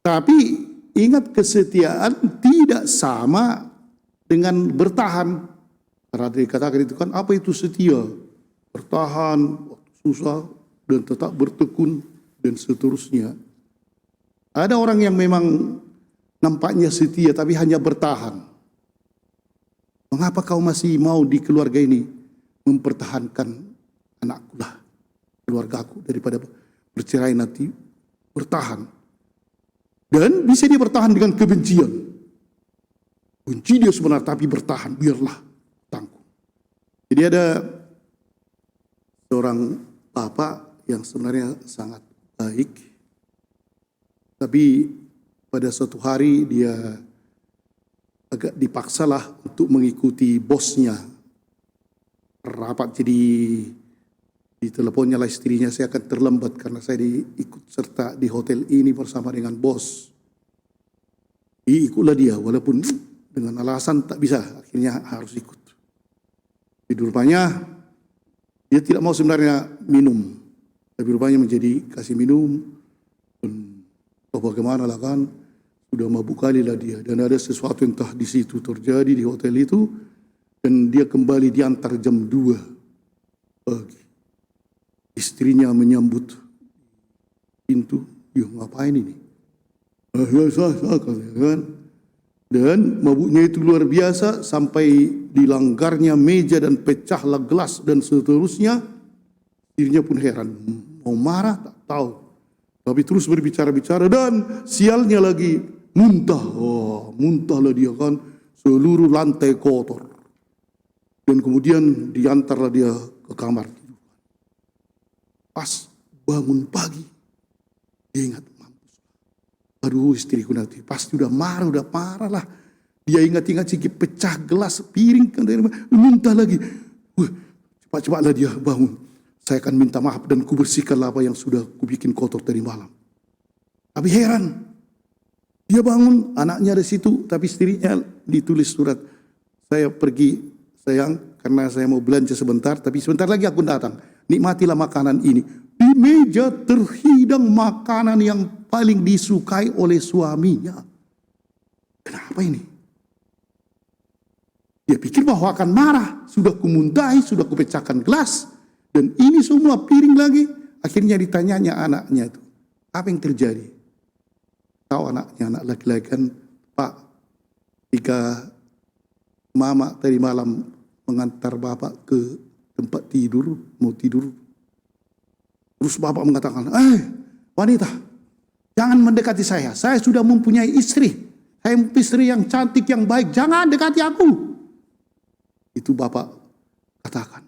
Tapi ingat, kesetiaan tidak sama dengan bertahan. Karena dikatakan itu kan, apa itu setia? Bertahan, waktu susah, dan tetap bertekun, dan seterusnya. Ada orang yang memang nampaknya setia tapi hanya bertahan. Mengapa kau masih mau di keluarga ini mempertahankan anakku lah, keluargaku, daripada bercerai nanti? Bertahan. Dan bisa dia bertahan dengan kebencian. Benci dia sebenarnya tapi bertahan, biarlah tangguh. Jadi ada seorang bapak yang sebenarnya sangat baik, tapi pada suatu hari dia agak dipaksalah untuk mengikuti bosnya rapat. Jadi diteleponnya lah istrinya, saya akan terlambat karena saya ikut serta di hotel ini bersama dengan bos. Ikutlah dia walaupun dengan alasan tak bisa, akhirnya harus ikut. Jadi rupanya dia tidak mau sebenarnya minum, tapi rupanya menjadi kasih minum. Dan bagaimana lah kan, sudah mabuk kali lah dia. Dan ada sesuatu yang entah di situ terjadi di hotel itu, dan dia kembali diantar jam 2 pagi. Istrinya menyambut pintu, ya ngapain ini? Kan? Dan mabuknya itu luar biasa sampai dilanggarnya meja dan pecahlah gelas dan seterusnya. Istrinya pun heran, mau marah tak tahu, tapi terus berbicara-bicara dan sialnya lagi muntah. Oh, muntahlah dia kan, seluruh lantai kotor. Dan kemudian diantarlah dia ke kamar. Pas bangun pagi, dia ingat, mampus. Aduh, istriku nanti pasti udah marah, udah parah lah. Dia ingat-ingat sedikit pecah gelas, piring, kan dari muntah lagi. Cepat-cepatlah dia bangun. Saya akan minta maaf dan kubersihkanlah apa yang sudah kubikin kotor tadi malam. Tapi heran, dia bangun, anaknya di situ, tapi istrinya ditulis surat. Saya pergi, sayang, karena saya mau belanja sebentar, tapi sebentar lagi aku datang. Nikmatilah makanan ini. Di meja terhidang makanan yang paling disukai oleh suaminya. Kenapa ini? Dia pikir bahwa akan marah. Sudah kumuntahi, sudah kupecahkan gelas. Dan ini semua piring lagi. Akhirnya ditanyanya anaknya itu, apa yang terjadi? Tahu anaknya, anak laki-laki kan, Pak, jika mama tadi malam mengantar bapak ke tempat tidur, mau tidur, terus bapak mengatakan, wanita, jangan mendekati saya sudah mempunyai istri, saya istri yang cantik, yang baik, jangan dekati aku. Itu bapak katakan.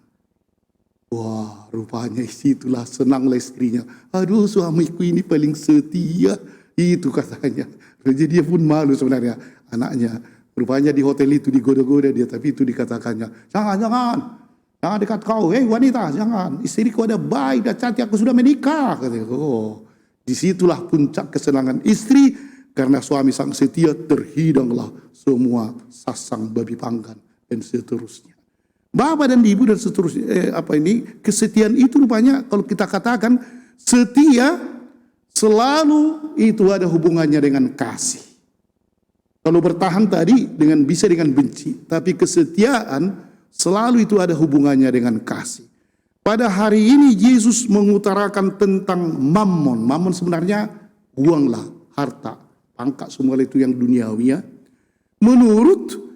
Wah, rupanya itulah senanglah istrinya. Aduh, suamiku ini paling setia, itu katanya. Jadi dia pun malu sebenarnya anaknya. Rupanya di hotel itu digoda-goda dia, tapi itu dikatakannya, jangan dekat kau, wanita, jangan. Istriku ada baik, ada cantik, aku sudah menikah. Katanya. Oh, disitulah puncak kesenangan istri, karena suami sang setia, terhidanglah semua sasang babi panggang dan seterusnya. Bapak dan ibu dan seterusnya, kesetiaan itu rupanya kalau kita katakan setia, selalu itu ada hubungannya dengan kasih. Kalau bertahan tadi bisa dengan benci, tapi kesetiaan selalu itu ada hubungannya dengan kasih. Pada hari ini Yesus mengutarakan tentang mammon. Mammon sebenarnya uang lah, harta, pangkat semua itu yang duniawi ya. Menurut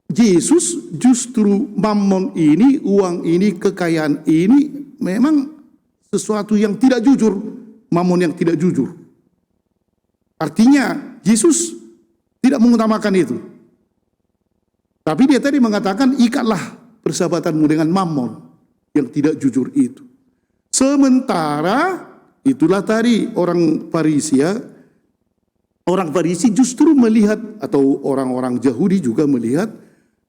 Yesus justru mammon ini, uang ini, kekayaan ini memang sesuatu yang tidak jujur, mammon yang tidak jujur. Artinya Yesus tidak mengutamakan itu. Tapi dia tadi mengatakan, ikatlah persahabatanmu dengan mammon yang tidak jujur itu. Sementara itulah tadi orang Farisi ya. Orang Farisi justru melihat, atau orang-orang Yahudi juga melihat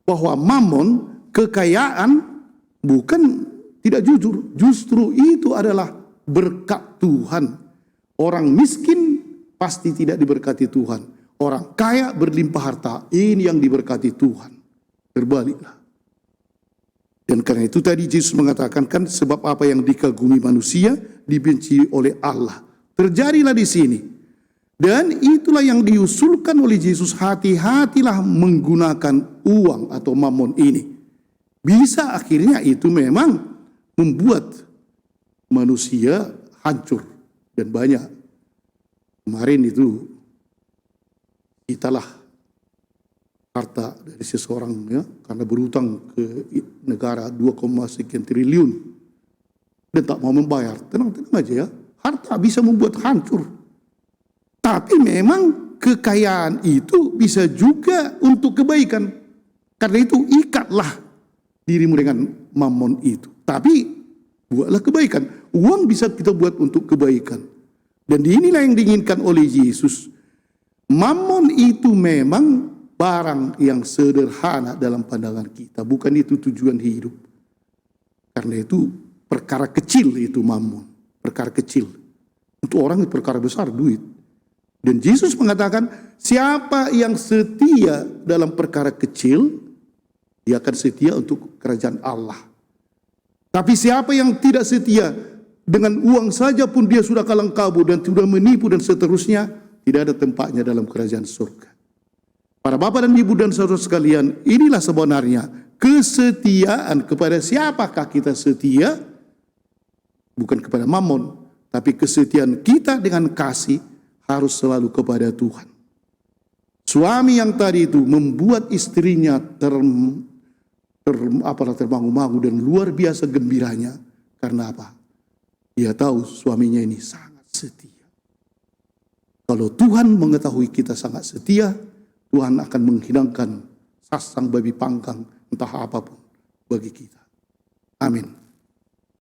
bahwa mammon, kekayaan bukan tidak jujur. Justru itu adalah berkat Tuhan. Orang miskin pasti tidak diberkati Tuhan. Orang kaya berlimpah harta, ini yang diberkati Tuhan. Terbaliklah. Dan karena itu tadi Yesus mengatakan kan, sebab apa yang dikagumi manusia dibenci oleh Allah. Terjadilah di sini. Dan itulah yang diusulkan oleh Yesus, hati-hatilah menggunakan uang atau mamon ini. Bisa akhirnya itu memang membuat manusia hancur dan banyak. Kemarin itu italah harta dari seseorang ya, karena berutang ke negara 2, sekian triliun dan tak mau membayar. Tenang-tenang aja ya, harta bisa membuat hancur. Tapi memang kekayaan itu bisa juga untuk kebaikan. Karena itu ikatlah dirimu dengan mamon itu. Tapi buatlah kebaikan. Uang bisa kita buat untuk kebaikan. Dan inilah yang diinginkan oleh Yesus. Mamon itu memang barang yang sederhana dalam pandangan kita. Bukan itu tujuan hidup. Karena itu perkara kecil itu mamon. Perkara kecil. Untuk orang itu perkara besar, duit. Dan Yesus mengatakan, siapa yang setia dalam perkara kecil, dia akan setia untuk kerajaan Allah. Tapi siapa yang tidak setia, dengan uang saja pun dia sudah kalang kabut dan sudah menipu dan seterusnya, tidak ada tempatnya dalam kerajaan surga. Para bapak dan ibu dan saudara sekalian, inilah sebenarnya kesetiaan. Kepada siapakah kita setia? Bukan kepada mamon, tapi kesetiaan kita dengan kasih harus selalu kepada Tuhan. Suami yang tadi itu membuat istrinya termangu-mangu dan luar biasa gembiranya. Karena apa? Dia tahu suaminya ini sangat setia. Kalau Tuhan mengetahui kita sangat setia, Tuhan akan menghidangkan sasang babi pangkang entah apapun bagi kita. Amin.